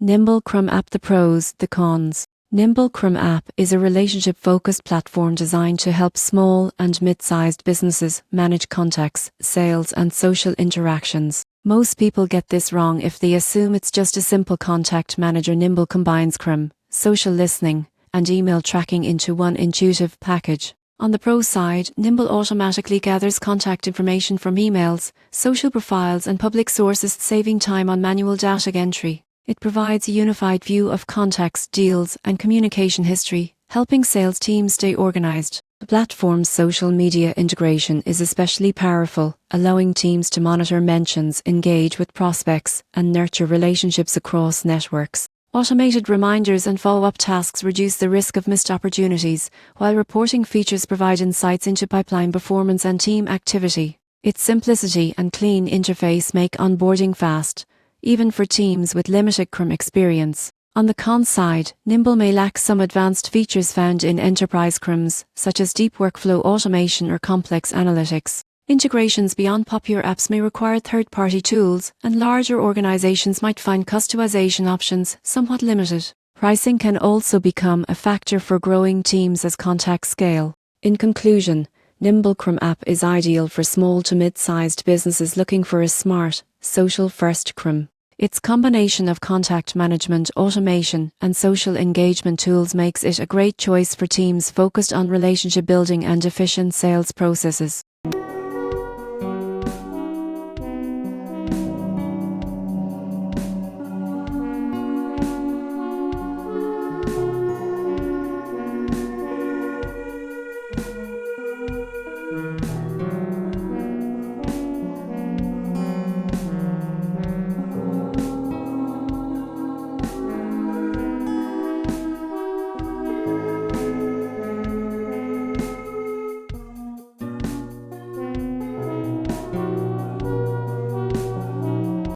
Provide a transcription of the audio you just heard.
Nimble CRM app. The pros, the cons. Nimble CRM app is a relationship-focused platform designed to help small and mid-sized businesses manage contacts, sales, and social interactions. Most people get this wrong if they assume it's just a simple contact manager. Nimble combines CRM, social listening, and email tracking into one intuitive package. On the pro side, Nimble automatically gathers contact information from emails, social profiles, and public sources, saving time on manual data entry. It provides a unified view of contacts, deals, and communication history, helping sales teams stay organized. The platform's social media integration is especially powerful, allowing teams to monitor mentions, engage with prospects, and nurture relationships across networks. Automated reminders and follow-up tasks reduce the risk of missed opportunities, while reporting features provide insights into pipeline performance and team activity. Its simplicity and clean interface make onboarding fast, even for teams with limited CRM experience. On the con side, Nimble may lack some advanced features found in enterprise CRMs, such as deep workflow automation or complex analytics. Integrations beyond popular apps may require third-party tools, and larger organizations might find customization options somewhat limited. Pricing can also become a factor for growing teams as contacts scale. In conclusion, Nimble CRM app is ideal for small to mid-sized businesses looking for a smart, social-first CRM. Its combination of contact management, automation, and social engagement tools makes it a great choice for teams focused on relationship building and efficient sales processes.